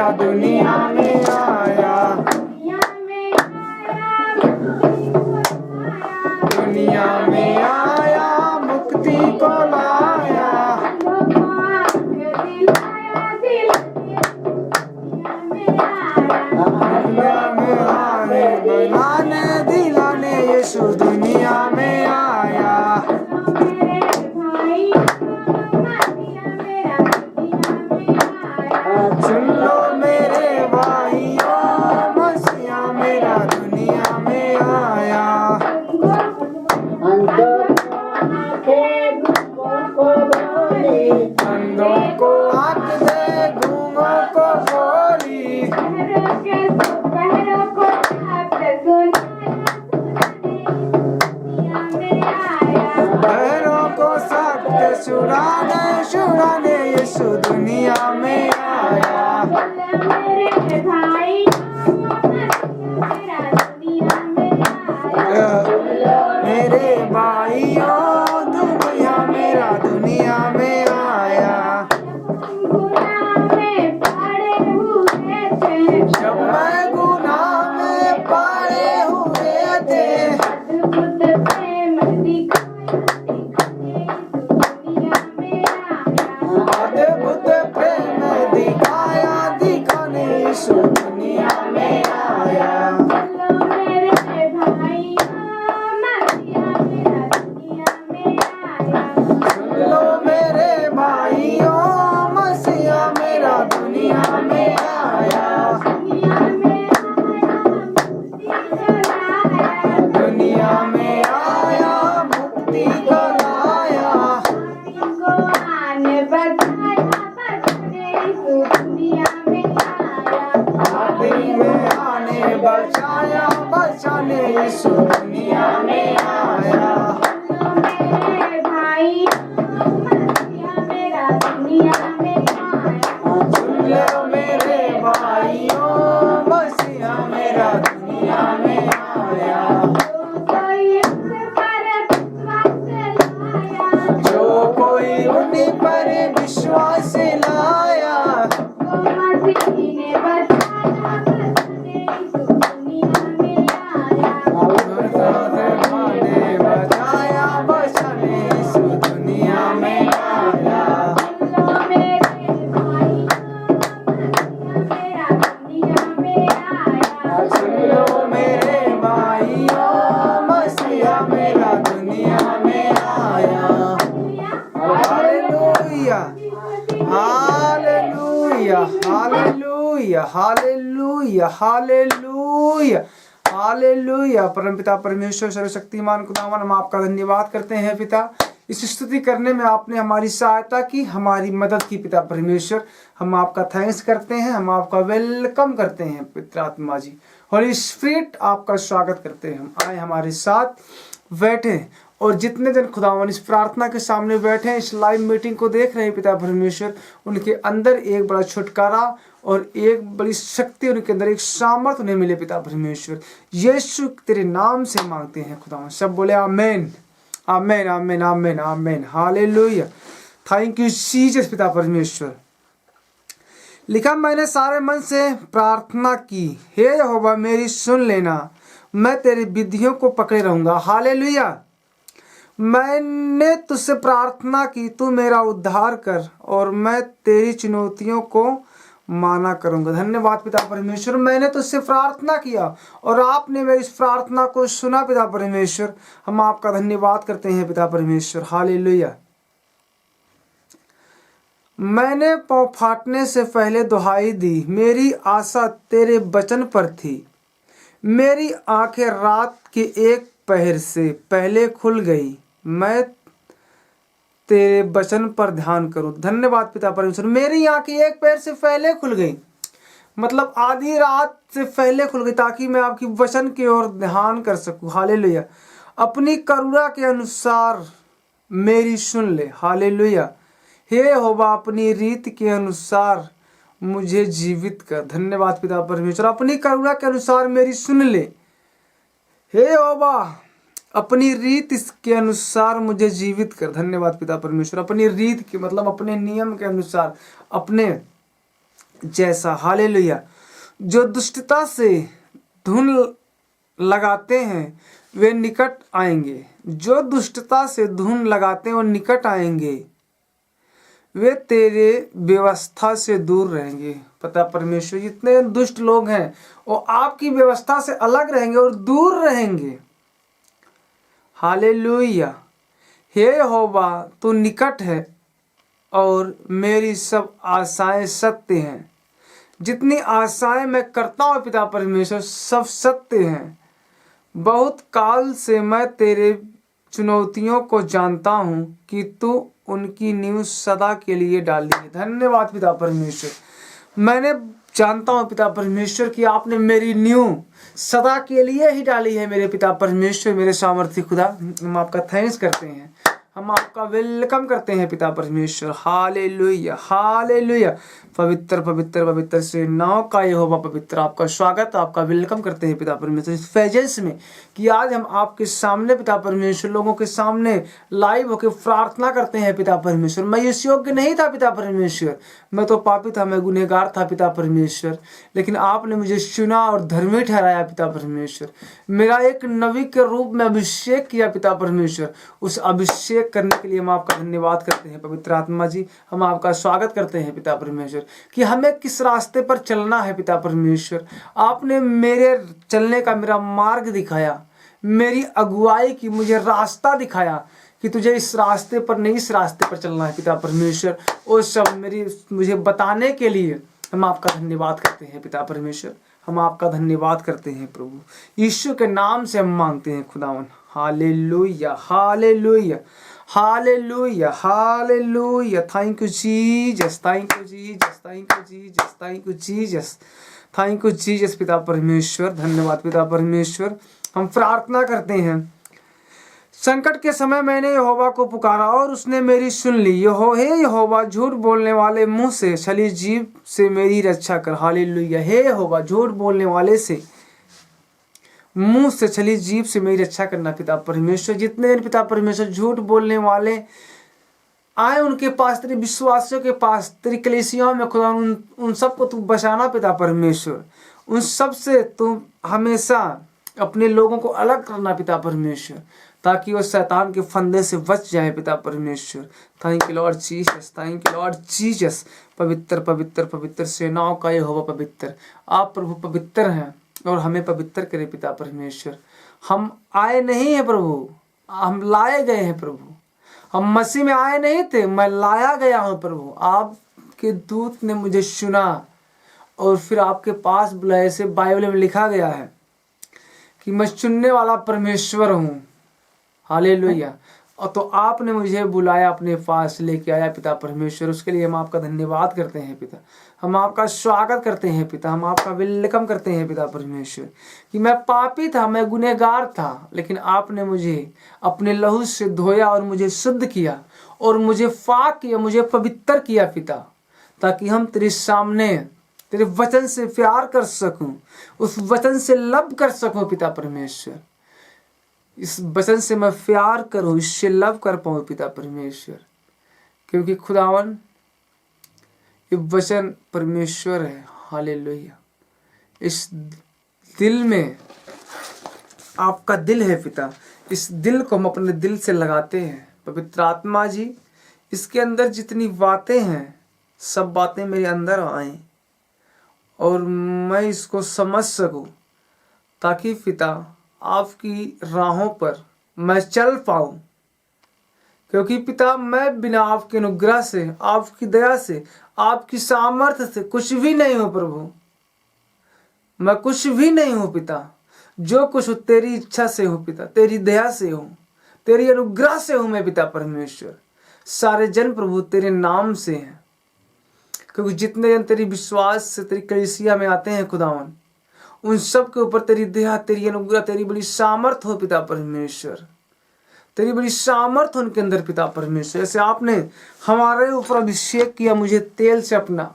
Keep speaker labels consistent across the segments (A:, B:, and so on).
A: मेरा दुनिया में आया, दुनिया में आया मुक्ति को लाया, बनाने दिलाने यीशु दुनिया में आया। सुन लो मेरे भाइयों, मसीहा मेरा दुनिया में आया। अंधों को आँख दे, गूंगों को बोली, बहरों को सख्त छुड़ाने छुड़ाने यीशु दुनिया में आया। मेरे भाइयों, दुनिया मेरा दुनिया में आया। जब मैं गुनाह में पड़े हुए थे, अद्भुत प्रेम दिखाया दिखाने यीशु दुनिया में आया। सुन लो मेरे भाइयों, मसीहा मेरा दुनिया में आया। दुनिया में आया मुक्ति को लाया, आदि में आने बचाया बचाने यीशु दुनिया में आया। सुन लो मेरे भाइयों, मसीहा मेरा दुनिया में आया। जो कोई उन्हीं पर विश्वास लाया, बचाया बचाने यीशु दुनिया में आया। सुन लो मेरे भाइयों, मसीहा मेरा दुनिया में आया। Hallelujah hallelujah hallelujah hallelujah hallelujah hallelujah. परमपिता परमेश्वर सर्वशक्तिमान खुदावन, हम आपका धन्यवाद करते हैं पिता। इस स्तुति करने में आपने हमारी सहायता की, हमारी मदद की पिता परमेश्वर। हम आपका थैंक्स करते हैं, हम आपका वेलकम करते हैं पिता आत्मा जी। होली स्पिरिट, आपका स्वागत करते हैं। हम आए हमारे साथ बैठे, और जितने दिन खुदावन इस प्रार्थना के सामने बैठे हैं, इस लाइव मीटिंग को देख रहे हैं पिता परमेश्वर, उनके अंदर एक बड़ा छुटकारा और एक बड़ी शक्ति, उनके अंदर एक सामर्थ उन्हें मिले पिता परमेश्वर। यीशु तेरे नाम से मांगते हैं खुदावन। सब बोले आमेन आमेन आमेन आमेन आमेन। हालेलुया, थैंक यू जीसस पिता परमेश्वर। लिखा, मैंने सारे मन से प्रार्थना की, हे यहोवा मेरी सुन लेना, मैं तेरी विधियों को पकड़े रहूंगा। हालेलुया, मैंने तुझसे प्रार्थना की, तू मेरा उद्धार कर, और मैं तेरी चुनौतियों को माना करूंगा। धन्यवाद पिता परमेश्वर, मैंने तुझसे प्रार्थना किया और आपने मेरी इस प्रार्थना को सुना पिता परमेश्वर। हम आपका धन्यवाद करते हैं पिता परमेश्वर। हालेलुया। मैंने पाँव फाटने से पहले दुहाई दी, मेरी आशा तेरे वचन पर थी। मेरी आंखें रात के एक पहर से पहले खुल गई, मैं तेरे वचन पर ध्यान करूं। धन्यवाद पिता परमेश्वर, मेरी आंखें एक पहर से पहले खुल गई, मतलब आधी रात से पहले खुल गई, ताकि मैं आपकी वचन की ओर ध्यान कर सकूं। हालेलुया। अपनी करुणा के अनुसार मेरी सुन ले। हालेलुया। हे यहोवा, अपनी रीत के अनुसार मुझे जीवित कर। धन्यवाद पिता परमेश्वर, अपनी करुणा के अनुसार मेरी सुन ले। हे यहोवा, अपनी रीत के अनुसार मुझे जीवित कर। धन्यवाद पिता परमेश्वर, अपनी रीत के मतलब अपने नियम के अनुसार, अपने जैसा। हालेलुया। जो दुष्टता से धुन लगाते हैं वे निकट आएंगे। जो दुष्टता से धुन लगाते हैं वो निकट आएंगे। वे तेरे व्यवस्था से दूर रहेंगे। पता परमेश्वर, जितने दुष्ट लोग हैं वो आपकी व्यवस्था से अलग रहेंगे और दूर रहेंगे। हालेलुया। हे यहोवा, तू निकट है और मेरी सब आशाएं सत्य हैं। जितनी आशाएं मैं करता हूँ पिता परमेश्वर, सब सत्य हैं। बहुत काल से मैं तेरे चुनौतियों को जानता हूँ कि तू उनकी नींव सदा के लिए डाली है। धन्यवाद पिता परमेश्वर। मैंने जानता हूँ पिता परमेश्वर कि आपने मेरी नींव सदा के लिए ही डाली है। मेरे पिता परमेश्वर, मेरे सामर्थ्य खुदा, हम आपका थैंक्स करते हैं, हम आपका वेलकम करते हैं पिता परमेश्वर। Hallelujah, hallelujah. पवित्र पवित्र पवित्र से नाव का यहोवा पवित्र, आपका स्वागत, आपका वेलकम करते हैं पिता परमेश्वर इस फेजेंस में कि आज हम आपके सामने पिता परमेश्वर, लोगों के सामने लाइव होकर प्रार्थना करते हैं पिता परमेश्वर। मैं इस योग्य नहीं था पिता परमेश्वर, मैं तो पापी था, मैं गुनहगार था पिता परमेश्वर, लेकिन आपने मुझे चुना और धर्मी ठहराया पिता परमेश्वर। मेरा एक नबी के रूप में अभिषेक किया पिता परमेश्वर। उस अभिषेक करने के लिए हम आपका धन्यवाद करते हैं पवित्र आत्मा जी। हम आपका स्वागत करते हैं पिता परमेश्वर कि हमें किस रास्ते पर चलना है पिता परमेश्वर। आपने मेरे चलने का मेरा मार्ग दिखाया, मेरी अगुवाई की, मुझे रास्ता दिखाया कि तुझे इस रास्ते पर नहीं, इस रास्ते पर चलना है पिता परमेश्वर। वो सब मुझे बताने के लिए हम आपका धन्यवाद करते हैं पिता परमेश्वर। हम आपका धन्यवाद करते हैं प्रभु, यीशु के नाम से हम मांगते हैं खुदावन। Hallelujah, hallelujah, hallelujah, hallelujah. Thank you Jesus, thank you Jesus, thank you Jesus, thank you Jesus, thank you Jesus पिता परमेश्वर। धन्यवाद पिता परमेश्वर। हम प्रार्थना करते हैं। संकट के समय मैंने यहोवा को पुकारा और उसने मेरी सुन ली। यहोवा, झूठ बोलने वाले मुंह से, छली जीभ से मेरी रक्षा कर। हालेलुया। हे यहोवा, झूठ बोलने वाले से, मुंह से, छली जीभ से मेरी रक्षा करना पिता परमेश्वर। जितने पिता परमेश्वर झूठ बोलने वाले आए उनके पास, तेरे विश्वासियों के पास, तेरी कलीसियाओं में खुदा, उन सबको तू बचाना पिता परमेश्वर। उन सब से तू हमेशा अपने लोगों को अलग करना पिता परमेश्वर, ताकि वो शैतान के फंदे से बच जाए पिता परमेश्वर। Thank you Lord Jesus, thank you Lord Jesus. पवित्र पवित्र पवित्र सेनाओं का यहोवा पवित्र, आप प्रभु पवित्र हैं और हमें पवित्र करे पिता परमेश्वर। हम आए नहीं हैं प्रभु, हम लाए गए हैं प्रभु। हम मसीह में आए नहीं थे, मैं लाया गया हूँ प्रभु। आपके दूत ने मुझे चुना और फिर आपके पास बुलाया। ऐसे बाइबल में लिखा गया है कि मैं चुनने वाला परमेश्वर हूँ। हालेलुया। और तो आपने मुझे बुलाया, अपने पास लेके आया पिता परमेश्वर। उसके लिए हम आपका धन्यवाद करते हैं पिता, हम आपका स्वागत करते हैं पिता, हम आपका वेलकम करते हैं पिता परमेश्वर कि मैं पापी था, मैं गुनहगार था, लेकिन आपने मुझे अपने लहू से धोया और मुझे शुद्ध किया और मुझे पाक किया, मुझे पवित्र किया पिता, ताकि हम तेरे सामने तेरे वचन से प्यार कर सकूं, उस वचन से लव कर सकूं पिता परमेश्वर। इस वचन से मैं प्यार करूं, इससे लव कर पाऊं पिता परमेश्वर, क्योंकि खुदावन ये वचन परमेश्वर है। हालेलुया। इस दिल में आपका दिल है पिता, इस दिल को हम अपने दिल से लगाते हैं पवित्र आत्मा जी। इसके अंदर जितनी बातें हैं, सब बातें मेरे अंदर आए और मैं इसको समझ सकूं, ताकि पिता आपकी राहों पर मैं चल पाऊं। क्योंकि पिता मैं बिना आपके अनुग्रह से, आपकी दया से, आपकी सामर्थ्य से कुछ भी नहीं हूं प्रभु। मैं कुछ भी नहीं हूं पिता। जो कुछ तेरी इच्छा से हो पिता, तेरी दया से हूं, तेरी अनुग्रह से हूं मैं पिता परमेश्वर। सारे जन प्रभु तेरे नाम से हैं, क्योंकि जितने जन तेरी विश्वास से तेरी कलीसिया में आते हैं खुदावन, उन सब के ऊपर तेरी दया, तेरी अनुग्रह, तेरी बड़ी सामर्थ हो पिता परमेश्वर। तेरी बड़ी सामर्थ उनके अंदर पिता परमेश्वर। ऐसे आपने हमारे ऊपर अभिषेक किया, मुझे तेल से अपना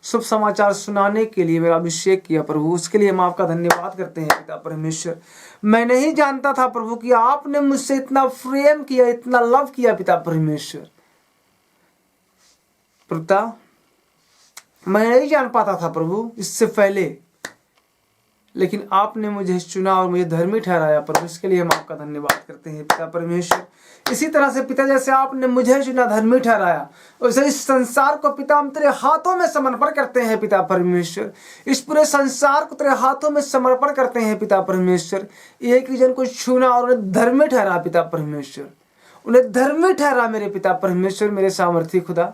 A: शुभ समाचार सुनाने के लिए मेरा अभिषेक किया प्रभु। उसके लिए हम आपका धन्यवाद करते हैं पिता परमेश्वर। मैं नहीं जानता था प्रभु कि आपने मुझसे इतना प्रेम किया, इतना लव किया पिता परमेश्वर। पिता मैं नहीं जान पाता था प्रभु इससे पहले, लेकिन आपने मुझे चुना और मुझे धर्मी ठहराया प्रभु, इसके लिए हम आपका धन्यवाद करते हैं पिता परमेश्वर। इसी तरह से पिता जैसे आपने मुझे चुना धर्मी ठहराया, वैसे इस संसार को पिता हम तेरे हाथों में समर्पण करते हैं पिता परमेश्वर। इस पूरे संसार को तेरे हाथों में समर्पण करते हैं पिता परमेश्वर। एक ही जन को छूना और उन्हें धर्मी ठहरा पिता परमेश्वर, उन्हें धर्मी ठहरा मेरे पिता परमेश्वर। मेरे सामर्थी खुदा,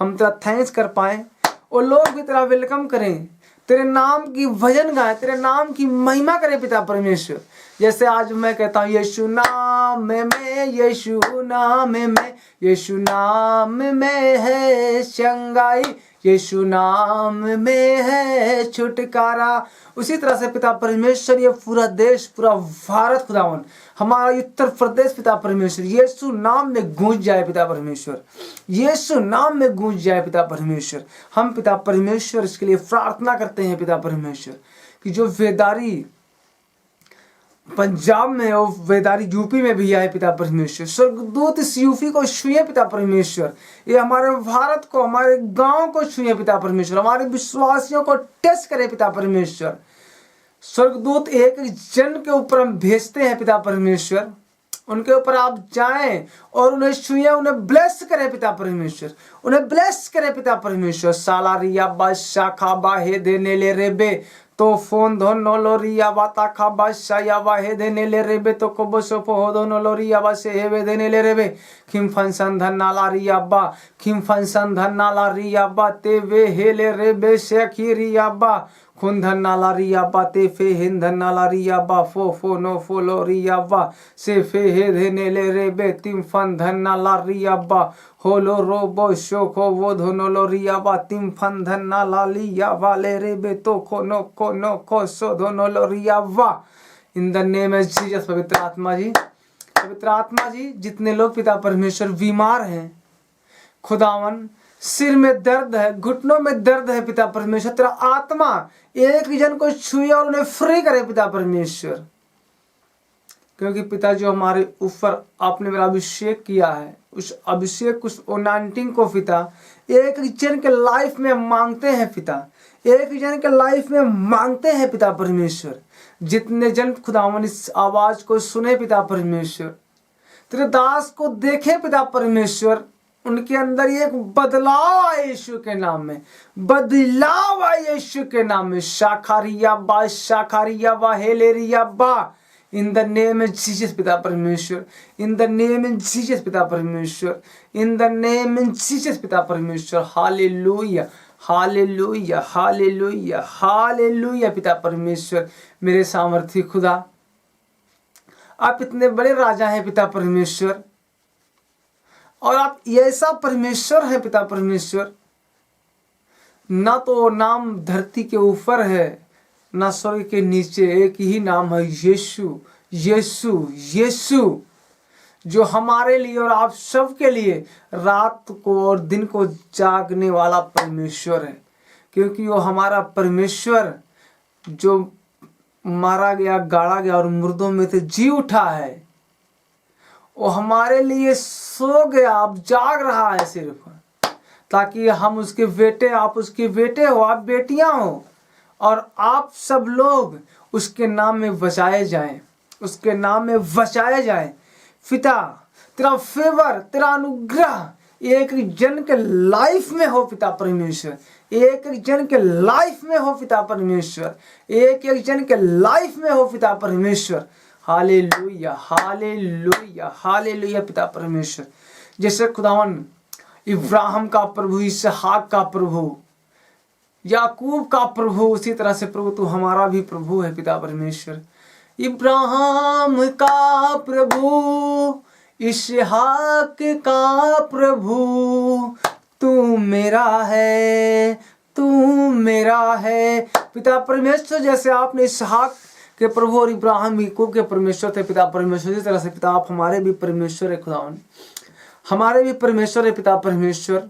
A: हम तेरा थैंक्स कर पाए और लोग भी तेरा वेलकम करें, तेरे नाम की भजन गाए, तेरे नाम की महिमा करें पिता परमेश्वर। जैसे आज मैं कहता हूँ यीशु नाम में, यीशु नाम में, यीशु नाम में है चंगाई, यीशु नाम में है छुटकारा। उसी तरह से पिता परमेश्वर ये पूरा देश, पूरा भारत खुदावन, हमारा उत्तर प्रदेश पिता परमेश्वर यीशु नाम में गूंज जाए पिता परमेश्वर, यीशु नाम में गूंज जाए पिता परमेश्वर। हम पिता परमेश्वर इसके लिए प्रार्थना करते हैं पिता परमेश्वर कि जो वेदारी पंजाब में और वेदारी यूपी में भी आए पिता परमेश्वर, स्वर्गदूत इस यूपी को छुए पिता परमेश्वर, ये हमारे भारत को, हमारे गांव को छुए पिता परमेश्वर, हमारे विश्वासियों को टच करे पिता परमेश्वर। स्वर्गदूत एक जन के ऊपर हम भेजते हैं पिता परमेश्वर, उनके ऊपर आप जाएं और उन्हें छुए, उन्हें ब्लेस करे पिता परमेश्वर, उन्हें ब्लेस करे पिता परमेश्वर। सालारिया बादशाह बाहे देने ले रेबे तो फोन धोनो लोरिया बाता खा बादशाह वाहे देने ले रेबे तो कोबो सोपो हो दोनो लोरिया बासे हेवे देने ले रेबे खिम फंसन धन्ना लारिया बा, खिम फंसन धन्ना लारिया बा ते वे हेले रेबे से खीरिया बा खुन धन्ना लारिया बा ते फे हिन धन्ना लारिया बा फो नो फो लोरिया बा से फे हे देने ले रेबे तिम फन धन्ना लारिया बा होलो रोबो शोको वो धोनो लोरिया बा तिम फन धन्ना लालिया वाले रेबे तो को नो सो धोनो लोरिया वा। इन द नेम ऑफ जीसस। पवित्र आत्मा जी, पवित्र आत्मा जी, जितने लोग पिता परमेश्वर बीमार हैं खुदावन, सिर में दर्द है, घुटनों में दर्द है पिता परमेश्वर, तेरा आत्मा एक जन को छुए और उन्हें फ्री करे पिता परमेश्वर। क्योंकि पिता जो हमारे ऊपर आपने मेरा अभिषेक किया है, उस अभिषेक, उस अनॉइंटिंग को पिता एक जन के लाइफ में मांगते हैं पिता, एक जन के लाइफ में मांगते हैं पिता परमेश्वर। जितने जन खुदावन इस आवाज को सुने पिता परमेश्वर, तेरे दास को देखे पिता परमेश्वर, उनके अंदर एक बदलाव आए यीशु के नाम में, बदलाव आए यीशु के नाम में। शाखारिया बा हेलेरिया बा इन द नेम ऑफ जीसस पिता परमेश्वर, इन द नेम ऑफ जीसस पिता परमेश्वर, इन द नेम ऑफ जीसस पिता परमेश्वर। हालेलुया हालेलुया हालेलुया हालेलुया पिता परमेश्वर। मेरे सामर्थी खुदा, आप इतने बड़े राजा हैं पिता परमेश्वर, और आप ऐसा परमेश्वर है पिता परमेश्वर, ना तो नाम धरती के ऊपर है ना स्वर्ग के नीचे, एक ही नाम है यीशु यीशु यीशु, जो हमारे लिए और आप सबके लिए रात को और दिन को जागने वाला परमेश्वर है। क्योंकि वो हमारा परमेश्वर जो मारा गया, गाड़ा गया और मुर्दों में से जी उठा है, वो हमारे लिए सो गया, अब जाग रहा है सिर्फ, ताकि हम उसके बेटे, आप उसके बेटे हो, आप बेटियां हो, और आप सब लोग उसके नाम में बचाए जाएं, उसके नाम में बचाए जाएं। पिता तेरा फेवर, तेरा अनुग्रह एक जन के लाइफ में हो पिता परमेश्वर, एक जन के लाइफ में हो पिता परमेश्वर, एक जन के लाइफ में हो पिता परमेश्वर। हालेलुया हालेलुया हालेलुया पिता परमेश्वर। जैसे खुदावन इब्राहिम का प्रभु, इसहाक का प्रभु, याकूब का प्रभु, उसी तरह से प्रभु तू हमारा भी प्रभु है पिता परमेश्वर। इब्राहिम का प्रभु, इसहाक का प्रभु, तू मेरा है, तू मेरा है पिता परमेश्वर। जैसे आपने इसहाक के प्रभु और इब्राहिम याकूब के परमेश्वर थे पिता परमेश्वर, इसी तरह से पिता आप हमारे भी परमेश्वर है खुदावन, हमारे भी परमेश्वर है पिता परमेश्वर।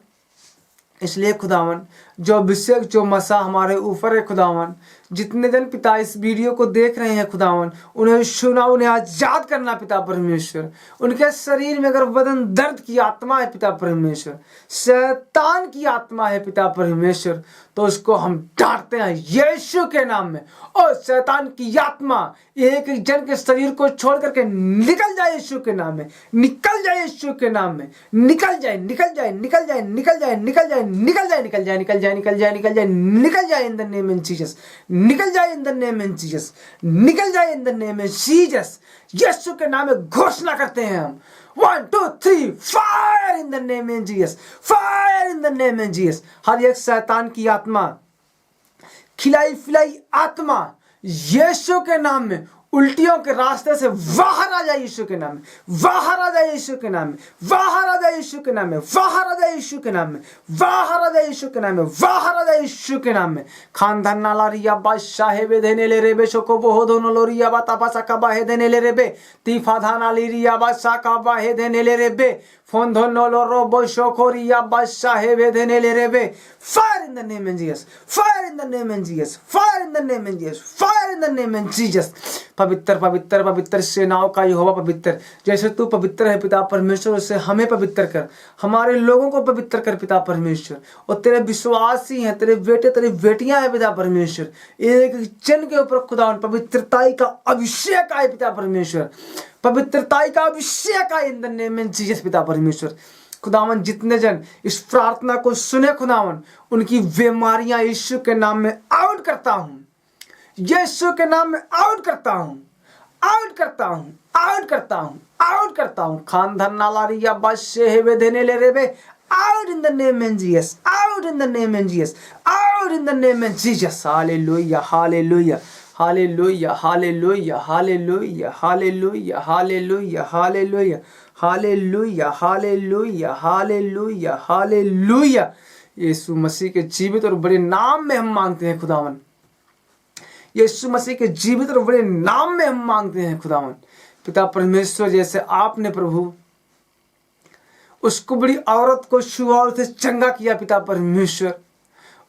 A: इसलिए खुदावन जो अभिषेक जो मसा हमारे ऊपर है खुदावन। जितने जन पिता इस वीडियो को देख रहे हैं खुदावन, उन्हें सुना, उन्हें आजाद करना पिता परमेश्वर। उनके शरीर में अगर बदन दर्द की आत्मा है पिता परमेश्वर, शैतान की आत्मा है पिता परमेश्वर, तो उसको हम डांटते हैं यीशु के नाम में। और शैतान की आत्मा एक एक जन के शरीर को छोड़ करके निकल जाए यीशु के नाम में, निकल जाए यीशु के नाम में, निकल जाए, निकल जाए, निकल जाए, निकल जाए, निकल जाए, निकल जाए, निकल जाए, निकल जाए, निकल जाए, निकल जाए, निकल जाए in the name of Jesus, निकल जाए in the name of Jesus, निकल जाए in the name of Jesus. यीशु के नाम में घोषणा करते हैं हम 1 2 3 fire in the name of Jesus, fire in the name of Jesus. हर एक शैतान की आत्मा, खिलाई फिलाई आत्मा यीशु के नाम में उल्टियों के रास्ते से बाहर आ जाए यीशु के नाम में, बाहर आ जाए यीशु के नाम में, बाहर आ जाए यीशु के नाम में, बाहर आ जाए यीशु के नाम में, बाहर आ जाए यीशु के नाम में, बाहर आ जाए यीशु के नाम में। खानदान नाला रिया बादशाह हे देने ले रेबे शोको बोहो दोनों लोरिया बा तापासा का बाहे देने ले रेबे तीफा धाना लिरिया बादशाह का बाहे देने ले रेबे फोन धोनो लो रोबो शोकोरिया बादशाह हे देने ले रेबे। Fire in the name of Jesus, fire in the name of Jesus, fire in the name of Jesus, fire in the name of Jesus. पवित्र पवित्र पवित्र सेनाओं का यहोवा पवित्र, जैसे तू पवित्र है पिता परमेश्वर, उससे हमें पवित्र कर, हमारे लोगों को पवित्र कर पिता परमेश्वर। और तेरे विश्वासी हैं, तेरे बेटे तेरी बेटियां हैं पिता परमेश्वर, एक जन के ऊपर खुदावन पवित्रताई का अभिषेक आए पिता परमेश्वर, पवित्रताई का अभिषेक आए इन द नेम ऑफ जीसस पिता परमेश्वर। खुदावन जितने जन इस प्रार्थना को सुने खुदावन, उनकी बीमारियां यीशु के नाम में आउट करता हूं, यीशु के नाम में आउट करता हूं, आउट करता हूं, आउट करता हूं, आउट करता हूं। खानदान नालारिया बादशाह हेवे देने ले रेबे, out in the name of Jesus, out in the name of Jesus, out in the name of Jesus. Hallelujah, hallelujah, hallelujah, hallelujah, hallelujah, hallelujah, hallelujah, hallelujah, hallelujah, hallelujah, hallelujah, hallelujah। यीशु मसीह के जीवित और बड़े नाम में हम मांगते हैं खुदावन, यीशु मसीह के जीवित और बड़े नाम में हम मांगते हैं खुदावन। पिता परमेश्वर, जैसे आपने प्रभु उस कुबड़ी औरत को छुआ, उसे चंगा किया पिता परमेश्वर,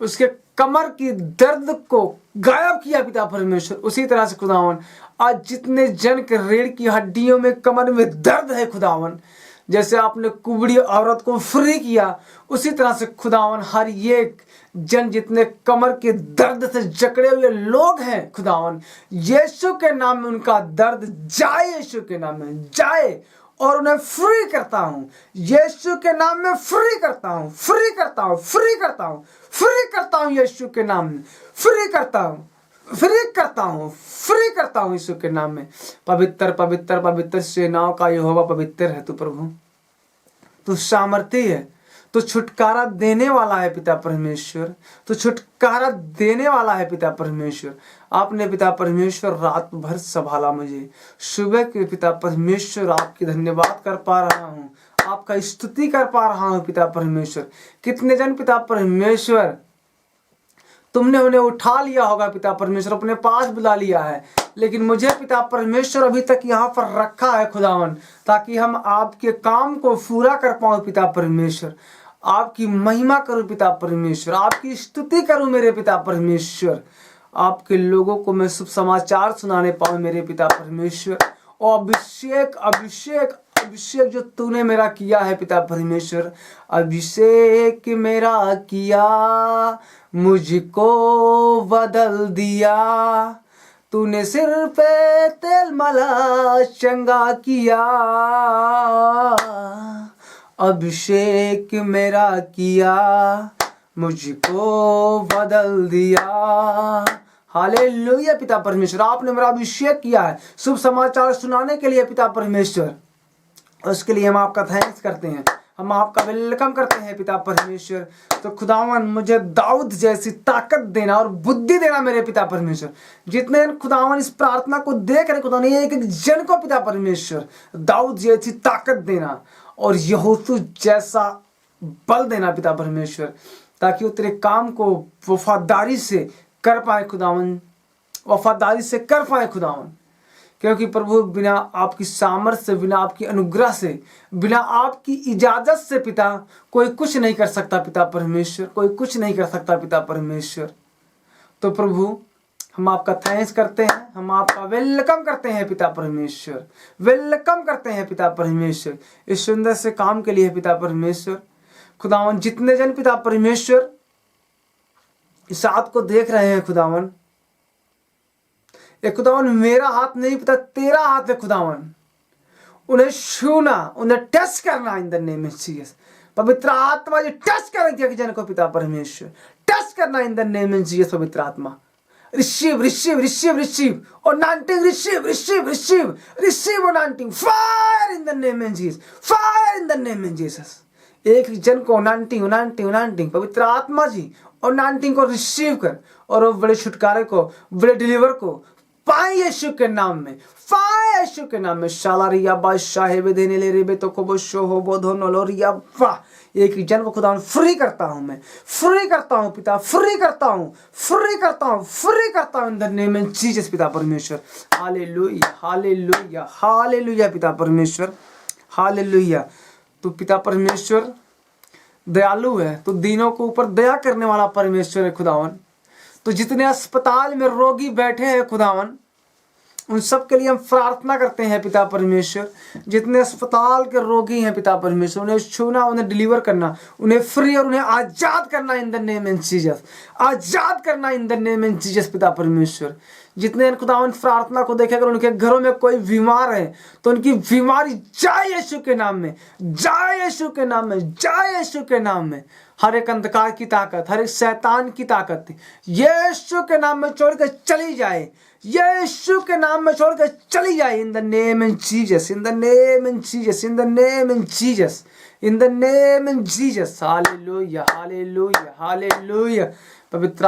A: उसके कमर की दर्द को गायब किया पिता परमेश्वर, उसी तरह से खुदावन आज जितने जन के रीढ़ की हड्डियों में कमर में दर्द है खुदावन, जैसे आपने कुबड़ी औरत को फ्री किया, उसी तरह से खुदावन हर एक जन जितने कमर के दर्द से जकड़े हुए लोग हैं खुदावन, यीशु के नाम में उनका दर्द जाए, यीशु के नाम में जाए, और उन्हें फ्री करता हूं, यीशु के नाम में फ्री करता हूं, फ्री करता हूं, फ्री करता हूं, फ्री करता हूं, यीशु के नाम में फ्री करता हूं, फ्री करता हूं, फ्री करता हूं यीशु के नाम में। पवित्र पवित्र पवित्र सेनाओं का यहोवा पवित्र है तू प्रभु, तू सामर्थी है, तो छुटकारा देने वाला है पिता परमेश्वर, तो छुटकारा देने वाला है पिता परमेश्वर। आपने पिता परमेश्वर रात भर संभाला मुझे, सुबह के पिता परमेश्वर आपकी धन्यवाद कर पा रहा हूँ, आपका स्तुति कर पा रहा हूँ पिता परमेश्वर। कितने जन पिता परमेश्वर तुमने उन्हें उठा लिया होगा पिता परमेश्वर, अपने पास बुला लिया है, लेकिन मुझे पिता परमेश्वर अभी तक यहाँ पर रखा है खुदावन, ताकि हम आपके काम को पूरा कर पाऊँ पिता परमेश्वर, आपकी महिमा करूँ पिता परमेश्वर, आपकी स्तुति करूँ मेरे पिता परमेश्वर, आपके लोगों को मैं शुभ समाचार सुनाने पाऊँ मेरे पिता परमेश्वर। और अभिषेक अभिषेक अभिषेक जो तूने मेरा किया है पिता परमेश्वर, अभिषेक मेरा किया, मुझको बदल दिया, तूने सिर पे तेल मला चंगा किया, अभिषेक मेरा किया, मुझको बदल दिया। हालेलुया पिता परमेश्वर, आपने मेरा अभिषेक किया है शुभ समाचार सुनाने के लिए पिता परमेश्वर, उसके लिए हम आपका थैंक्स करते हैं, हम आपका वेलकम करते हैं पिता परमेश्वर। तो खुदावन मुझे दाऊद जैसी ताकत देना और बुद्धि देना मेरे पिता परमेश्वर, जितने खुदावन इस प्रार्थना को देख रहे खुदावन एक एक जन को पिता परमेश्वर दाऊद जैसी ताकत देना और यहोशू जैसा बल देना पिता परमेश्वर, ताकि वो तेरे काम को वफादारी से कर पाए खुदावन, वफादारी से कर पाए खुदावन। क्योंकि प्रभु बिना आपकी सामर्थ्य से, बिना आपकी अनुग्रह से, बिना आपकी इजाजत से पिता कोई कुछ नहीं कर सकता पिता परमेश्वर, कोई कुछ नहीं कर सकता पिता परमेश्वर। तो प्रभु हम आपका थैंक्स करते हैं, हम आपका वेलकम करते हैं पिता परमेश्वर, वेलकम करते हैं पिता परमेश्वर इस सुंदर से काम के लिए पिता परमेश्वर। खुदावन जितने जन पिता परमेश्वर इस बात को देख रहे हैं खुदावन, खुदावन मेरा हाथ नहीं पिता तेरा हाथ है खुदावन, उन्हें छूना, उन्हें टच करना in the name of Jesus. पवित्र आत्मा जी टच करें जन को पिता परमेश्वर, टच करना in the name of Jesus. पवित्र आत्मा receive receive receive receive anointing, receive receive receive receive anointing, fire in the name of Jesus, fire in the name of Jesus. एक जन को anointing पवित्र आत्मा जी anointing को रिसीव कर और वो बड़े छुटकारे को, बड़े डिलीवर को पाए यीशु के नाम में, पाए यीशु के नाम में। शालारिया बादशाह देने ले रे तो को बशो हो बोधो नलोरिया वाह। एक जन को खुदा फ्री करता हूं, मैं फ्री करता हूं पिता, फ्री करता हूं, फ्री करता हूं, फ्री करता हूं इन द नेम ऑफ जीसस पिता परमेश्वर। हालेलुया हालेलुया हालेलुया पिता परमेश्वर, हालेलुया। तो पिता परमेश्वर दयालु है, तो दीनों के ऊपर दया करने वाला परमेश्वर है खुदावन। तो जितने अस्पताल में रोगी बैठे हैं खुदावन, उन सब के लिए हम प्रार्थना करते हैं पिता परमेश्वर। जितने अस्पताल के रोगी हैं पिता परमेश्वर, उन्हें छूना, उन्हें डिलीवर करना, उन्हें फ्री और उन्हें आजाद करना in the name of Jesus, आजाद करना in the name of Jesus पिता परमेश्वर। जितने खुदावन प्रार्थना को देखे, अगर उनके घरों में कोई बीमार है तो उनकी बीमारी जाए यीशु के नाम में, जाए यीशु के नाम में, जाए यीशु के नाम में। हर एक अंधकार की ताकत, हर एक शैतान की ताकत यीशु के नाम में छोड़ कर चली जाए, यीशु के नाम में छोड़ कर चली जाए in the name of Jesus, in the name of Jesus, in the name of Jesus, in the name of Jesus. Hallelujah hallelujah hallelujah. पवित्र